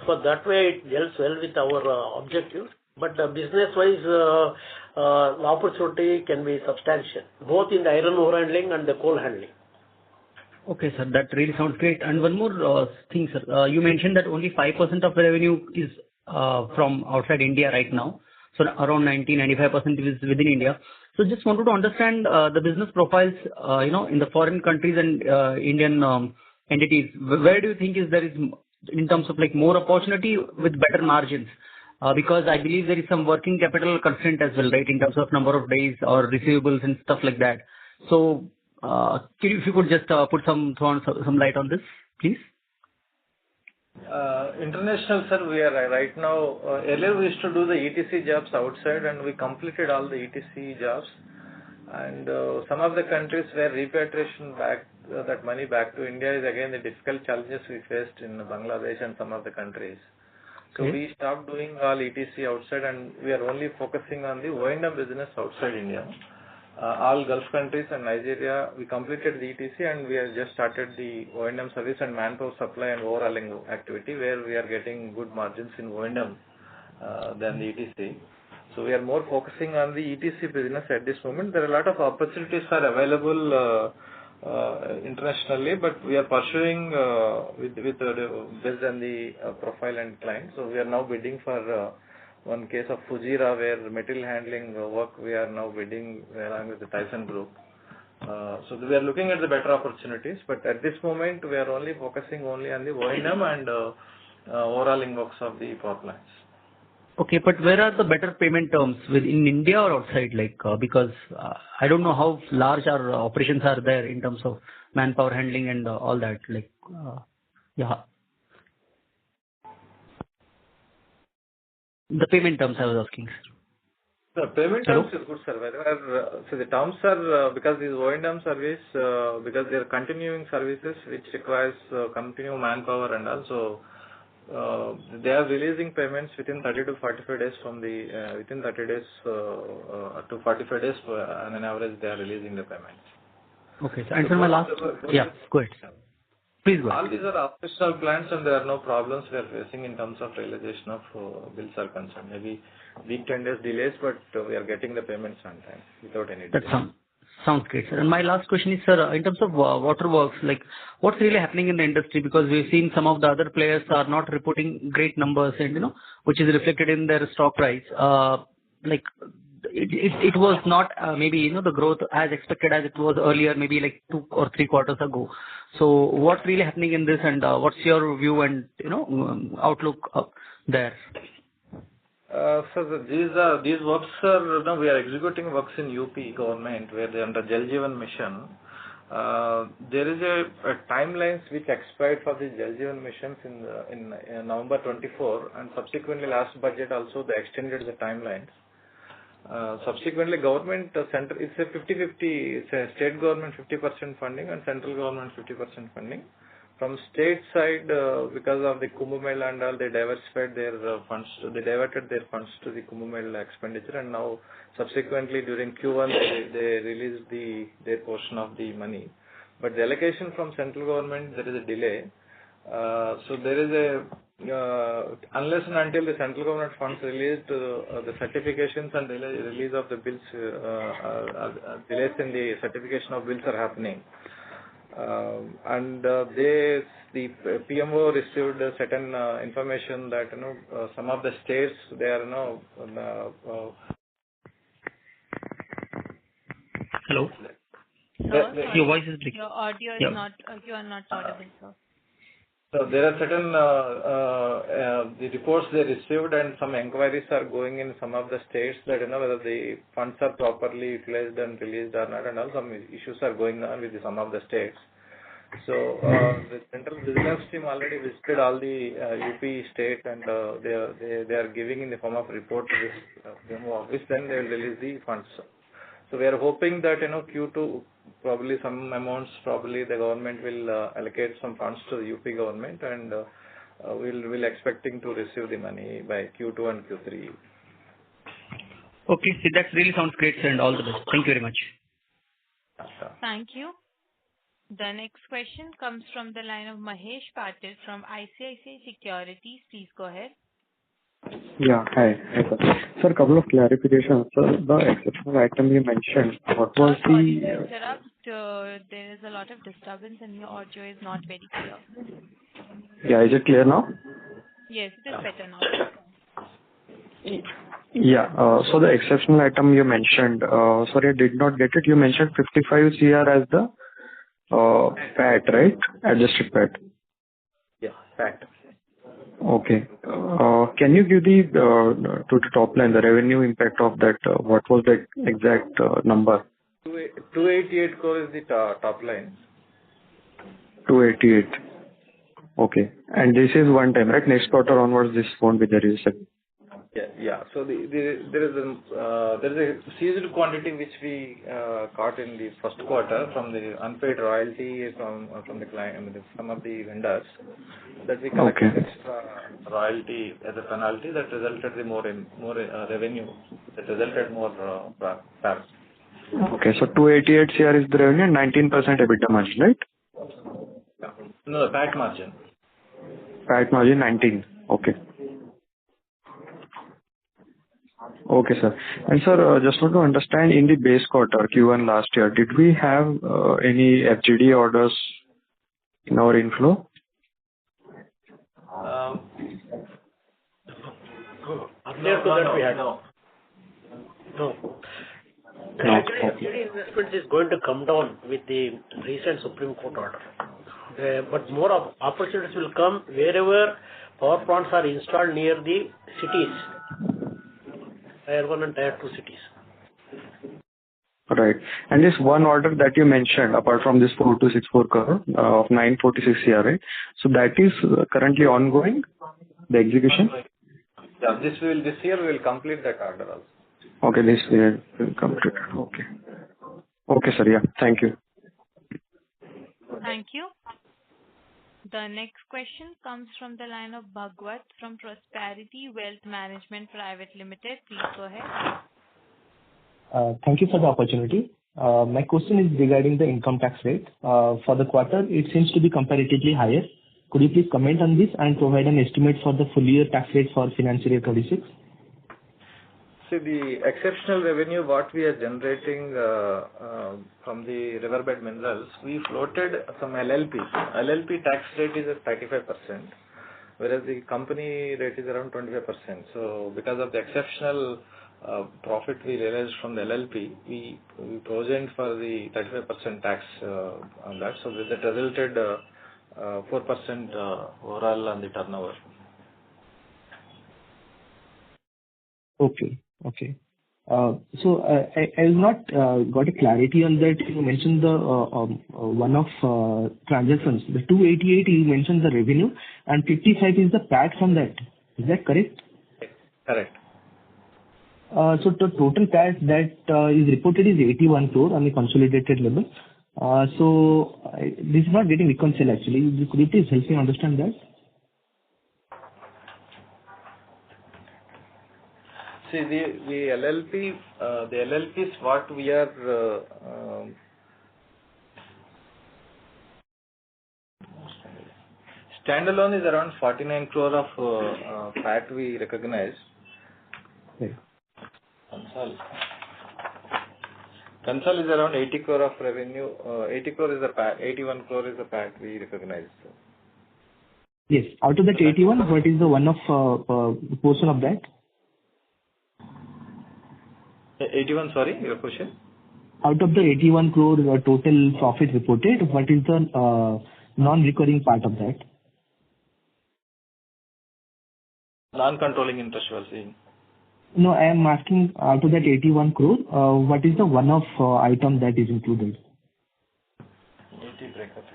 So that way it gels well with our objectives. But business wise, the opportunity can be substantial, both in the iron ore handling and the coal handling. Okay, sir, that really sounds great. And one more thing, sir. You mentioned that only 5% of the revenue is from outside India right now. So around 90-95% is within India. So just wanted to understand the business profiles, in the foreign countries and Indian entities. Where do you think there is in terms of like more opportunity with better margins? Because I believe there is some working capital constraint as well, right, in terms of number of days or receivables and stuff like that. So if you could just put some light on this, please. International, sir, we are right now. Earlier we used to do the ETC jobs outside, and we completed all the ETC jobs. And some of the countries where repatriation back that money back to India is again the difficult challenges we faced in Bangladesh and some of the countries. So we stopped doing all ETC outside, and we are only focusing on the O&M business outside India. All Gulf countries and Nigeria, we completed the ETC, and we have just started the O&M service and manpower supply and overhauling activity, where we are getting good margins in O&M than the ETC. So we are more focusing on the ETC business at this moment. There are a lot of opportunities are available internationally, but we are pursuing based on the profile and client. So we are now bidding for one case of Fujairah, where material handling work we are now bidding along with the Tyson Group. So we are looking at the better opportunities, but at this moment we are only focusing on the O&M and overhauling works of the power plants. Okay, but where are the better payment terms, within India or outside? Because I don't know how large our operations are there in terms of manpower handling and all that. The payment terms I was asking. The payment terms is good, sir. So the terms are because this O&M service, because they are continuing services which requires continued manpower, and also they are releasing payments within 30 to 45 days from the within 30 days to 45 days on an average they are releasing the payments. Okay, so and for my last, go ahead. Please go ahead. All these are operational plans, and there are no problems we are facing in terms of realization of bills are concerned. Maybe week 10 days delays, but we are getting the payments on time without any delay. That sounds great, sir. And my last question is, sir, in terms of waterworks, what's really happening in the industry? Because we've seen some of the other players are not reporting great numbers, and which is reflected in their stock price. It was not maybe the growth as expected as it was earlier, maybe 2 or 3 quarters ago. So what's really happening in this, and what's your view and outlook there? So these works are we are executing works in UP government where they are under Jal Jeevan Mission. There is a timelines which expired for the Jal Jeevan missions in November 24, and subsequently last budget also they extended the timelines. Subsequently, government center it's a 50-50. It's a state government 50% funding and central government 50% funding. From state side, because of the Kumbh Mela and all, they diversified their funds. They diverted their funds to the Kumbh Mela expenditure, and now subsequently during Q1 they released their portion of the money. But the allocation from central government, there is a delay. So there is a unless and until the central government funds released, the certifications and release of the bills, delays in the certification of bills are happening. And the PMO received a certain information that some of the states they are Hello. Sir, Your voice is breaking. your audio is not. You are not audible, sir. So there are certain the reports they received, and some inquiries are going in some of the states that whether the funds are properly utilized and released or not, and all some issues are going on with some of the states. So the Central Vigilance Team already visited all the UP state, and they are giving in the form of report to this PMO office. Then they will release the funds. So we are hoping that Q2 probably some amounts, probably the government will allocate some funds to the UP government, and we'll expecting to receive the money by Q2 and Q3. Okay, so that really sounds great, sir, and all the best. Thank you very much. Thank you. The next question comes from the line of Mahesh Patil from ICICI Securities. Please go ahead. Yeah, hi. Hi, sir. Sir, a couple of clarifications. Sir, the exceptional item you mentioned, what was Sorry the... to interrupt. There is a lot of disturbance and your audio is not very clear. Yeah, is it clear now? Yes, it is better now. Yeah, so the exceptional item you mentioned, sorry, I did not get it. You mentioned 55 CR as the PAT, right? Adjusted PAT. Yeah, PAT. Okay. Can you give to the top line, the revenue impact of that? What was the exact number? 288 crore is the top line. 288. Okay. And this is one time, right? Next quarter onwards, this won't be the reason. Yeah. So there is a seasonal quantity which we caught in the first quarter from the unpaid royalty from the client, some of the vendors, that we collected extra royalty as a penalty that resulted in more revenue, that resulted more PAT. Okay, so 288 CR is the revenue and 19% EBITDA margin, right? Yeah. No, the PAT margin. PAT margin 19. Okay. Okay, sir. And sir, just want to understand, in the base quarter, Q1 last year, did we have any FGD orders in our inflow? Earlier to that we had. No. Actually, FGD investment is going to come down with the recent Supreme Court order. But more opportunities will come wherever power plants are installed near the cities. Tier 1 and Tier 2 cities. Right. And this one order that you mentioned, apart from this 4264 crore of 946 CR, right? So that is currently ongoing, the execution? Yeah, this year we will complete that order also. Okay, this year we will complete. Okay. Okay, sir. Yeah. Thank you. Thank you. The next question comes from the line of Bhagwat from Prosperity Wealth Management Private Limited. Please go ahead. Thank you for the opportunity. My question is regarding the income tax rate. For the quarter, it seems to be comparatively higher. Could you please comment on this and provide an estimate for the full year tax rate for financial year 26? See, the exceptional revenue what we are generating from the riverbed minerals, we floated some LLP. LLP tax rate is at 35%, whereas the company rate is around 25%. So because of the exceptional profit we realized from the LLP, we provisioned for the 35% tax on that. So that resulted 4% overall on the turnover. Okay. So I have not got a clarity on that. You mentioned the one-off transactions. The 288 you mentioned the revenue and 55 is the PAT from that. Is that correct? Correct. So the total PAT that is reported is 81 crore on the consolidated level. This is not getting reconciled actually. Could you please help me understand that? See, the LLP is what we are standalone is around 49 crore of PAT we recognize. Right. Concall is around 80 crore of revenue. 80 crore is the PAT. 81 crore is the PAT we recognize. Yes. Out of that 81, what is the one-off portion of that? 81, sorry, your question? Out of the 81 crore total profit reported, what is the non-recurring part of that? Non-controlling interest you are saying? No, I am asking out of that 81 crore, what is the one-off item that is included? 80 breakup.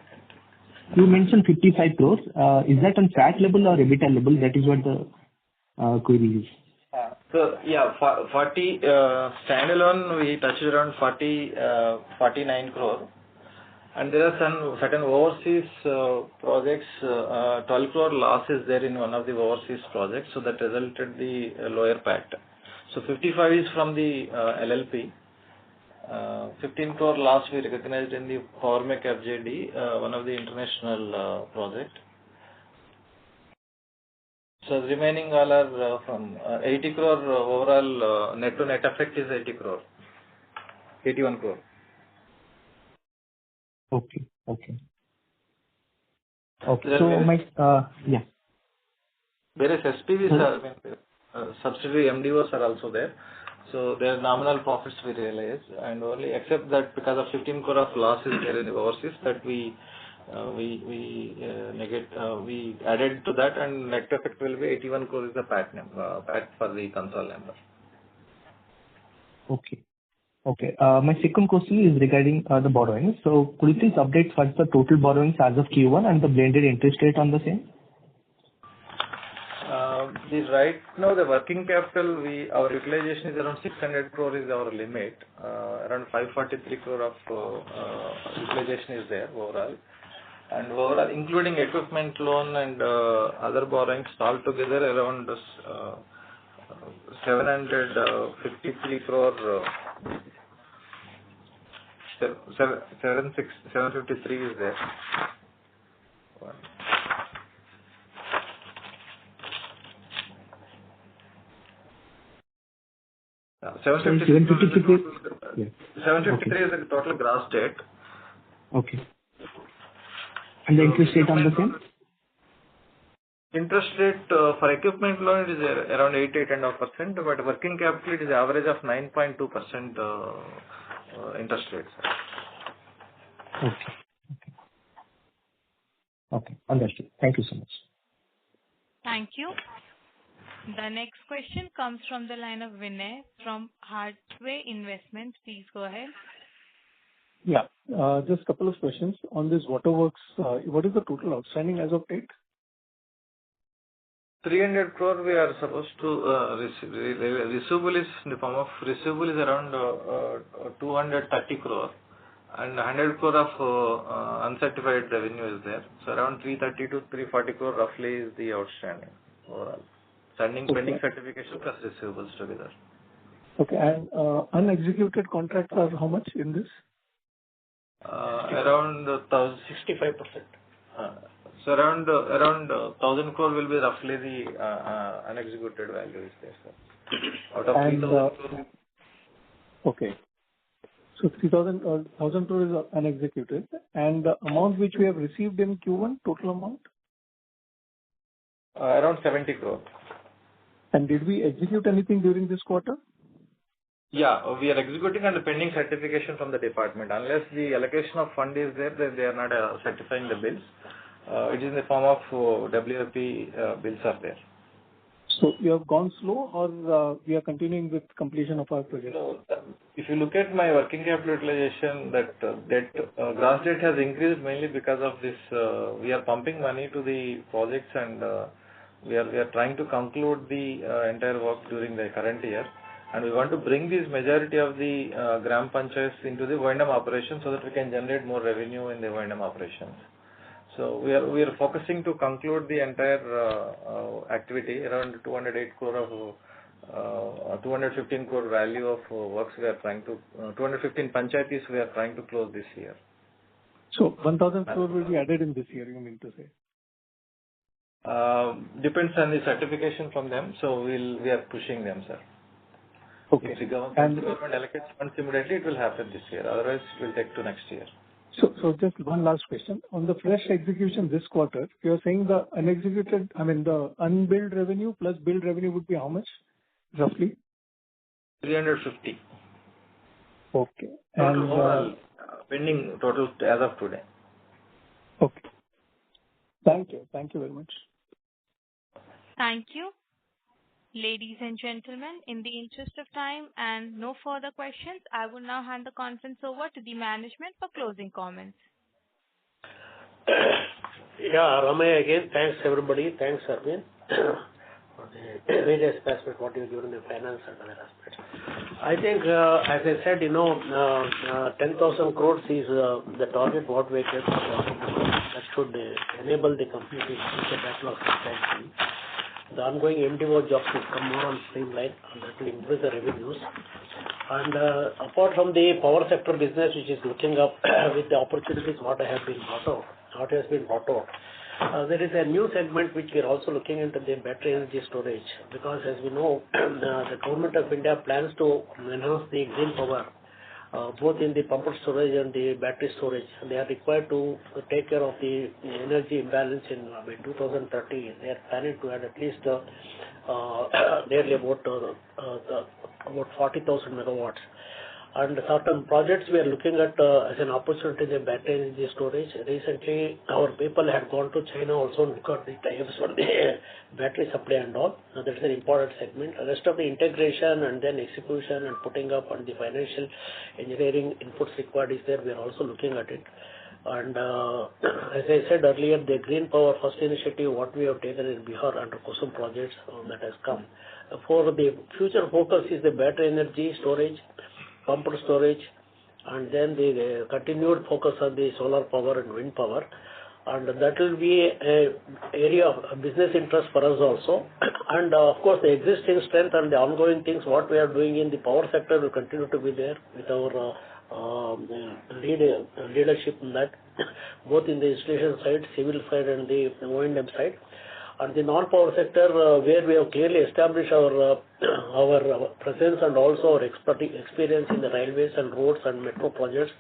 You mentioned 55 crores. Is that on PAT level or EBITDA level? That is what the query is. So yeah, 40 standalone we touched around 49 crore, and there are some certain overseas projects. 12 crore loss is there in one of the overseas projects, so that resulted the lower PAT. So 55 is from the LLP. 15 crore loss we recognized in the Mech FJD, one of the international project. So the remaining all are from 80 crore overall net to net effect is 80 crore, 81 crore. Okay. So yeah. Whereas SPVs are, subsidiary MDOs are also there. So their nominal profits we realize, and only except that because of 15 crore of losses there in the overseas that we added to that, and net effect will be 81 crore is the PAT for the Concall number. Okay. My second question is regarding the borrowings. So could you please update what's the total borrowings as of Q1 and the blended interest rate on the same? Right now the working capital our utilization is around 600 crore is our limit. Around 543 crore of utilization is there overall. And overall, including equipment loan and other borrowings, altogether around 753 crore, 753 is there. 753 is the total gross debt. Okay. And the interest rate on the same? Interest rate for equipment loan is around 8.5%, but working capital it is average of 9.2% interest rates. Okay. Understood. Thank you so much. Thank you. The next question comes from the line of Vinay from Heartway Investments. Please go ahead. Yeah. Just a couple of questions. On this waterworks, what is the total outstanding as of date? 300 crore we are supposed to receivable is in the form of receivable is around 230 crore, and 100 crore of uncertified revenue is there. So around 330 to 340 crore roughly is the outstanding overall. Pending certification plus receivables together. Okay. And unexecuted contracts are how much in this? Around 65%. So around 1,000 crore will be roughly the unexecuted value is there, sir. Out of 3,000 crore. Okay. So 1,000 crore is unexecuted. And the amount which we have received in Q1, total amount? Around 70 crore. And did we execute anything during this quarter? Yeah, we are executing under pending certification from the department. Unless the allocation of fund is there, then they are not certifying the bills. It is in the form of WFP bills are there. So you have gone slow, or we are continuing with completion of our project? So, if you look at my working capital utilization, that gross debt has increased mainly because of this. We are pumping money to the projects, and we are trying to conclude the entire work during the current year. and we want to bring this majority of the gram panchayats into the O&M operation so that we can generate more revenue in the O&M operations. So we are focusing to conclude the entire activity around 208 crore of 215 crore value of works we are trying to 215 panchayatis we are trying to close this year. So 1,000 crore will be added in this year, you mean to say? Depends on the certification from them, so we are pushing them, sir. Okay. If the government allocates funds immediately, it will happen this year. Otherwise, it will take to next year. So just one last question. On the fresh execution this quarter, you're saying the unexecuted, the unbilled revenue plus billed revenue would be how much, roughly? 350. Okay. And pending total as of today. Okay. Thank you. Thank you very much. Thank you. Ladies and gentlemen, in the interest of time and no further questions, I will now hand the conference over to the management for closing comments. Yeah, Ramaya again, thanks everybody. Thanks, Arvind, for the various aspects what you given in the finance and other aspects. I think, as I said, 10,000 crores is the target what we get. That should enable the company to reach the backlog substantially. The ongoing MDO jobs will come more on streamline and that will improve the revenues. And apart from the power sector business, which is looking up with the opportunities what has been brought out, there is a new segment which we are also looking into the battery energy storage, because as we know, the government of India plans to enhance the green power, both in the pumped storage and the battery storage. They are required to take care of the energy imbalance in by 2030. They are planning to add at least nearly about 40,000 megawatts. And certain projects we are looking at as an opportunity in the battery energy storage. Recently, our people had gone to China also and looked at the types for the battery supply and all. Now, that's an important segment. The rest of the integration and then execution and putting up and the financial engineering inputs required is there. We are also looking at it. And as I said earlier, the green power first initiative, what we have taken in Bihar under Kusum projects that has come. For the future focus is the battery energy storage, pumped storage, and then the continued focus on the solar power and wind power. And that will be an area of business interest for us also. And of course, the existing strength and the ongoing things, what we are doing in the power sector will continue to be there with our leadership in that, both in the installation side, civil side, and the O&M side. And the non-power sector, where we have clearly established our presence and also our experience in the railways and roads and metro projects,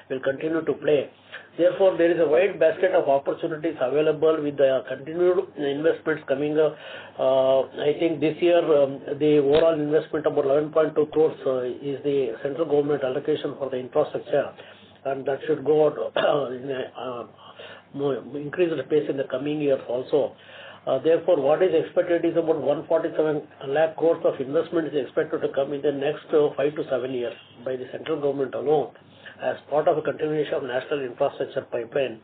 will continue to play. Therefore, there is a wide basket of opportunities available with the continued investments coming up. I think this year, the overall investment about 11.2 crores is the central government allocation for the infrastructure, and that should go out in a increased pace in the coming years also. Therefore, what is expected is about 147 lakh crores of investment is expected to come in the next 5 to 7 years by the central government alone as part of a continuation of national infrastructure pipeline.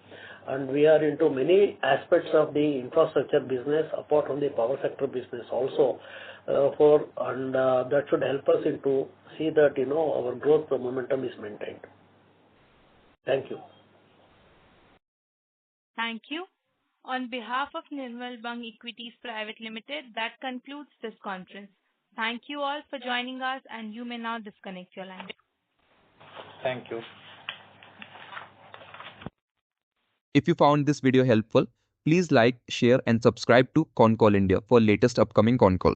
And we are into many aspects of the infrastructure business apart from the power sector business also. That should help us into see that our growth momentum is maintained. Thank you. Thank you. On behalf of Nirmal Bang Equities Private Limited, that concludes this conference. Thank you all for joining us, and you may now disconnect your line. Thank you. If you found this video helpful, please like, share, and subscribe to Concall India for latest upcoming Concall.